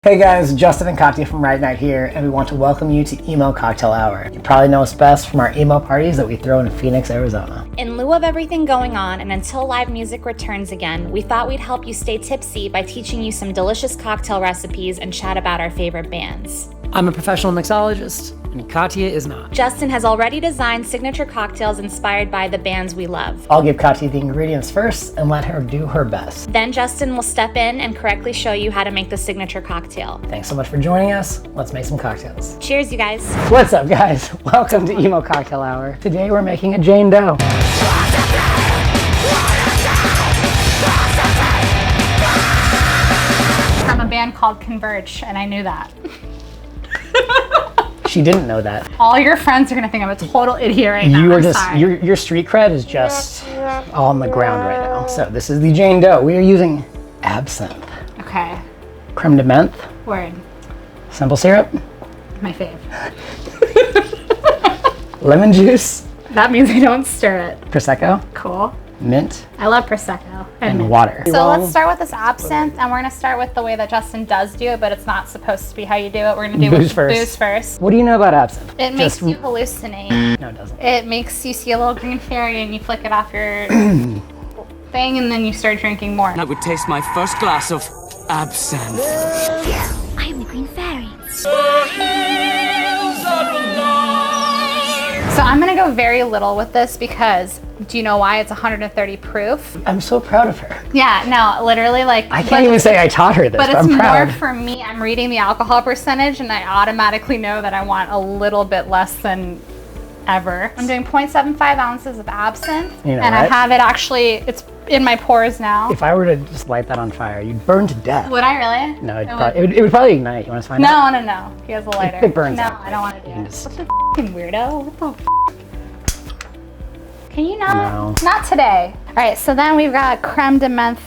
Hey guys, Justin and Katya from Riot Night here, and we want to welcome you to Emo Cocktail Hour. You probably know us best from our emo parties that we throw in Phoenix, Arizona. In lieu of everything going on and until live music returns again, we thought we'd help you stay tipsy by teaching you some delicious cocktail recipes and chat about our favorite bands. I'm a professional mixologist, and Katya is not. Justin has already designed signature cocktails inspired by the bands we love. I'll give Katya the ingredients first and let her do her best. Then Justin will step in and correctly show you how to make the signature cocktail. Thanks so much for joining us. Let's make some cocktails. Cheers, you guys. What's up, guys? Welcome to Emo Cocktail Hour. Today we're making a Jane Doe. From a band called CONVERGE, and I knew that. She didn't know that. All your friends are gonna think I'm a total idiot right now. You are I'm just, sorry. your street cred is just all on the ground right now. So this is the Jane Doe. We are using absinthe, Okay, creme de menthe, word. simple syrup, My fave. lemon juice, That means I don't stir it. Prosecco, Cool. mint, I love Prosecco. and water. So let's start with this absinthe, and we're gonna start with the way that Justin does do it, but it's not supposed to be how you do it. We're gonna do Booze with first. booze first. What do you know about absinthe? It makes Just- you hallucinate. No, it doesn't. It makes you see a little green fairy, and you flick it off your thing, and then you start drinking more. I would taste my first glass of absinthe. I am the Green Fairy. So I'm gonna go very little with this because do you know why it's 130 proof? I'm so proud of her. Yeah, no, literally like. I can't even say I taught her this, But but it's I'm more proud. for me. I'm reading the alcohol percentage, and I automatically know that I want a little bit less than ever. I'm doing 0.75 ounces of absinthe, You know and I what? have it actually. It's in my pores now. If I were to just light that on fire, you'd burn to death. Would I really? No, it would probably ignite. You want us to find out? No. He has a lighter. It burns No, out. I don't want to do You can it. just- What the f***ing weirdo? What the f***? Can you not? No. Not today. All right, so then we've got creme de menthe.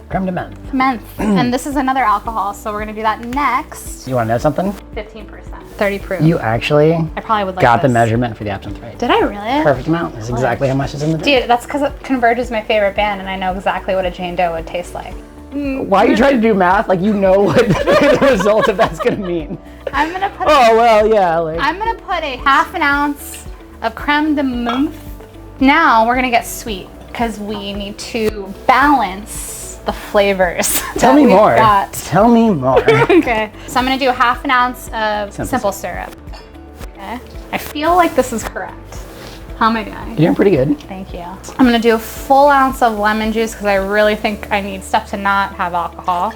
Creme de menthe. And this is another alcohol, so we're gonna do that next. You want to know something? 15%. 30 proof. You actually I probably would like got the this. measurement for the absinthe right. Did I really? Perfect amount. That's exactly how much is in the drink. Dude, that's because Converge is my favorite band, and I know exactly what a Jane Doe would taste like. Why are you trying to do math? Like you know what the result of that's gonna mean. I'm gonna put. Oh well, yeah. Like I'm gonna put a half an ounce of creme de menthe. Now we're gonna get sweet because we need to balance the flavors. tell that me we've more. got. Tell me more. Okay, so I'm gonna do half an ounce of simple syrup. Okay, I feel like this is correct. How am I doing? You're doing pretty good. Thank you. I'm gonna do a full ounce of lemon juice because I really think I need stuff to not have alcohol.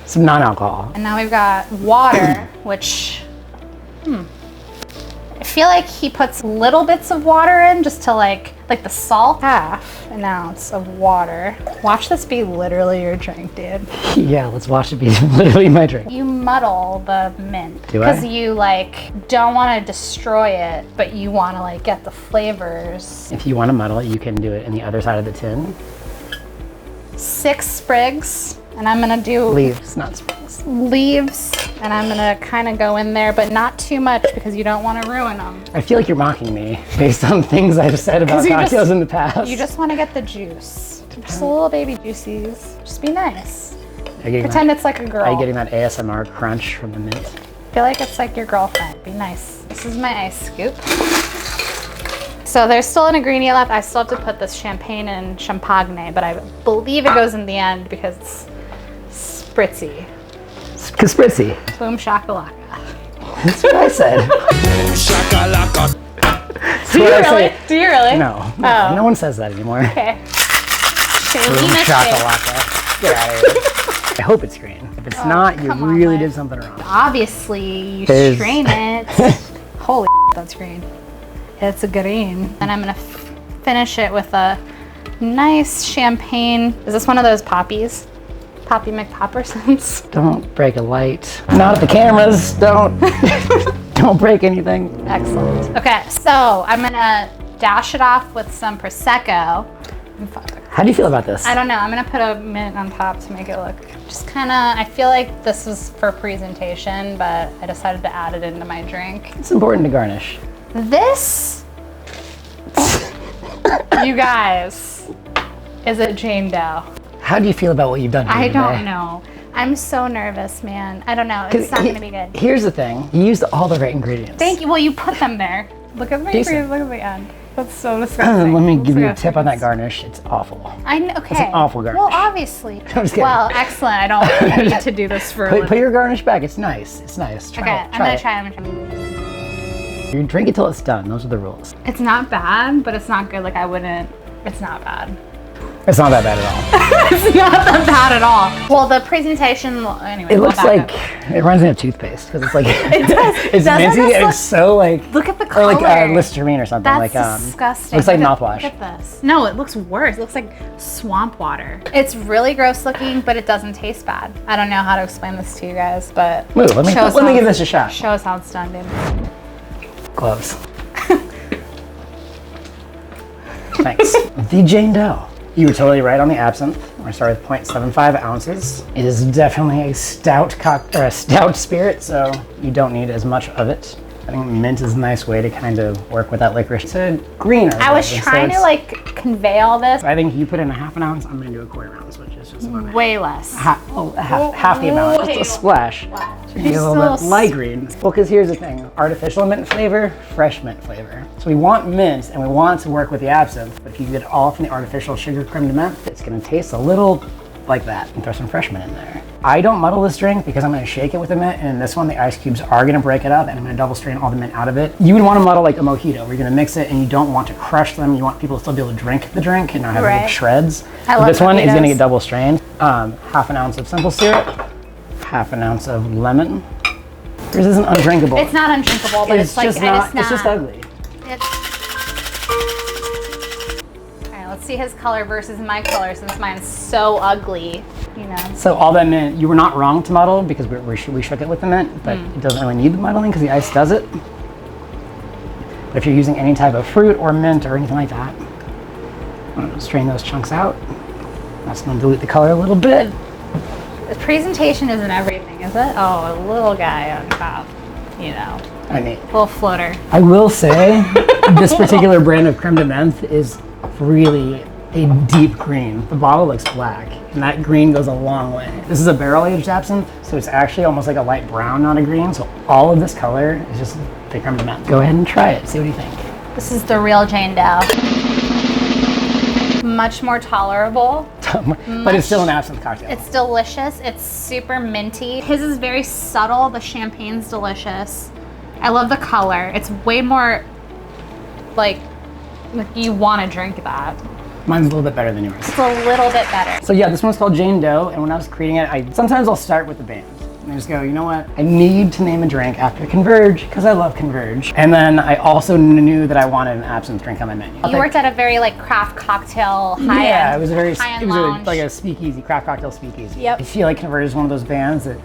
Some non-alcohol. And now we've got water, which, I feel like he puts little bits of water in just to like the salt. Half an ounce of water. Watch this be literally your drink, dude. Yeah, let's watch it be literally my drink. You muddle the mint. Do I? Because you like don't want to destroy it, but you want to like get the flavors. If you want to muddle it, you can do it in the other side of the tin. 6 sprigs, and I'm gonna do Leaves, not sprigs. leaves, and I'm gonna kind of go in there, but not too much because you don't want to ruin them. I feel like you're mocking me based on things I've said about 'Cause you cocktails just- in the past. You just want to get the juice. Just a little baby juices. Just be nice. Are you getting Pretend it's like a girl. Are you getting that ASMR crunch from the mint? Feel like it's like your girlfriend. Be nice. This is my ice scoop. So there's still an ingredient left. I still have to put this champagne and champagne, but I believe it goes in the end because it's spritzy. Spritzy. Boom shakalaka. That's what I said. Do you what I really? say. Do you really? No, Oh. no one says that anymore. Okay. Boom Shameless shit. shakalaka. Get out of here. I hope it's green. If it's not, you come on, really Mike. did something wrong. Obviously, you Fizz. strain it. Holy that's green. It's a green. And I'm gonna finish it with a nice champagne. Is this one of those poppies? Poppy McPoppersons? Don't break a light. Not at the cameras. Don't. Don't break anything. Excellent. Okay, so I'm gonna dash it off with some Prosecco. How do you feel about this? I don't know, I'm gonna put a mint on top to make it look just kinda, I feel like this was for presentation, but I decided to add it into my drink. It's important to garnish. This, you guys, is a Jane Doe. How do you feel about what you've done here I today? don't know. I'm so nervous, man. I don't know. It's not gonna be good. Here's the thing. You used all the right ingredients. Thank you. Well, you put them there. Look at my Decent. Look at the end. That's so disgusting. Let me give you a tip on that garnish. It's awful. I know. Okay. It's an awful garnish. Well, obviously. I'm just kidding. Well, excellent. I don't need to do this for. Put your garnish back. It's nice. It's nice. Try Okay, it. I'm gonna try. You drink it till it's done. Those are the rules. It's not bad, but it's not good. Like I wouldn't. It's not bad. It's not that bad at all. It's not that bad at all. Well, the presentation. Anyway, It looks like it reminds me of toothpaste because it's like It does. it's Doesn't minty this and look- it's so like Look at the or color. like Listerine or something. That's like disgusting. Looks like Look mouthwash. at this. No, it looks worse. It looks like swamp water. It's really gross looking, but it doesn't taste bad. I don't know how to explain this to you guys, but Ooh, let me give this a shot. Show us how it's done, dude. Gloves. Thanks. The Jane Doe. You were totally right on the absinthe. We're gonna start with 0.75 ounces. It is definitely a stout spirit, so you don't need as much of it. I think mint is a nice way to kind of work with that licorice. It's a greener. I was trying to like convey all this. I think you put in a half an ounce. I'm gonna do a quarter ounce, which is just about Way less. half the amount, just a splash. So you get a little bit light green. Well, because here's the thing, artificial mint flavor, fresh mint flavor. So we want mint and we want it to work with the absinthe, but if you get it all from the artificial sugar creme de menthe, it's gonna taste a little like that and throw some fresh mint in there. I don't muddle this drink because I'm gonna shake it with the mint, and in this one, the ice cubes are gonna break it up and I'm gonna double strain all the mint out of it. You would wanna muddle like a mojito, where you're gonna mix it and you don't want to crush them. You want people to still be able to drink the drink and not have little shreds. I love this one is gonna mojitos. get double strained. Half an ounce of simple syrup, half an ounce of lemon. Yours isn't undrinkable. It's not undrinkable, but it's like just not, it's just ugly. All right, let's see his color versus my color, since mine's so ugly. You know. So all that mint, you were not wrong to muddle because we shook it with the mint, but it doesn't really need the muddling because the ice does it. But if you're using any type of fruit or mint or anything like that, I'm gonna strain those chunks out. That's gonna dilute the color a little bit. The presentation isn't everything, is it? Oh, a little guy on top. You know, I mean, little floater. I will say this particular brand of creme de menthe is really a deep green. The bottle looks black, and that green goes a long way. This is a barrel-aged absinthe, so it's actually almost like a light brown, not a green. So all of this color is just the creme de menthe. Go ahead and try it. See what you think. This is the real Jane Doe. Much more tolerable. But it's still an absinthe cocktail. It's delicious. It's super minty. His is very subtle. The champagne's delicious. I love the color. It's way more like you want to drink that. Mine's a little bit better than yours. It's a little bit better. So yeah, this one's called Jane Doe, and when I was creating it, sometimes I'll start with the band. And I just go, you know what? I need to name a drink after CONVERGE, because I love CONVERGE. And then I also knew that I wanted an absinthe drink on my menu. You worked at a very like craft cocktail high-end. Yeah, it was lounge. like a speakeasy, craft cocktail speakeasy. Yep. I feel like CONVERGE is one of those bands that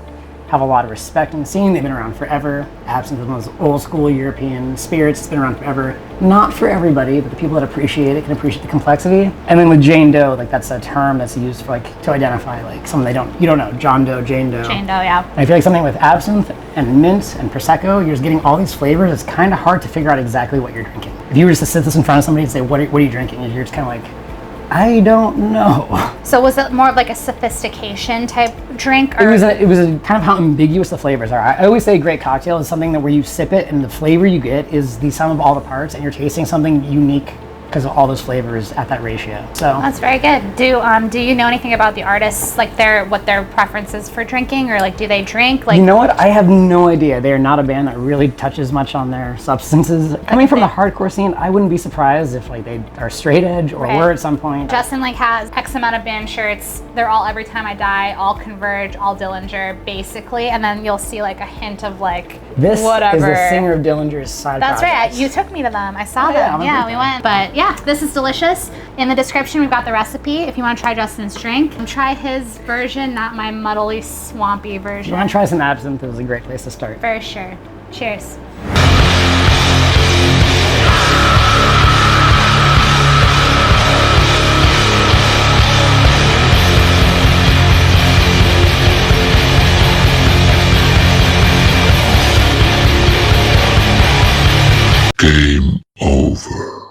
have a lot of respect in the scene. They've been around forever. Absinthe is one of those old school European spirits. It's been around forever. Not for everybody, but the people that appreciate it can appreciate the complexity. And then with Jane Doe, like that's a term that's used for like to identify like someone you don't know, John Doe, Jane Doe. Jane Doe, yeah. And I feel like something with absinthe and mint and prosecco, you're just getting all these flavors. It's kind of hard to figure out exactly what you're drinking. If you were just to sit this in front of somebody and say, what are you drinking? And you're just kind of like, I don't know. So was it more of like a sophistication type drink? It Or? was a kind of how ambiguous the flavors are. I always say a great cocktail is something that where you sip it and the flavor you get is the sum of all the parts, and you're tasting something unique because of all those flavors at that ratio. So That's very good. Do you know anything about the artists, like what their preferences for drinking, or like do they drink? Like you know what? I have no idea. They are not a band that really touches much on their substances. Coming from the hardcore scene, I wouldn't be surprised if like they are straight edge or were at some point. Justin like has X amount of band shirts. They're all Every Time I Die, all CONVERGE, all Dillinger, basically, and then you'll see like a hint of like This whatever. is the singer of Dillinger's side That's projects. right. You took me to them. I saw yeah, them. I'm a Yeah, big we fan. went. But yeah, this is delicious. In the description, we've got the recipe if you want to try Justin's drink. And try his version, not my muddly, swampy If you version. want to try some absinthe, it was a great place to start. For sure. Cheers.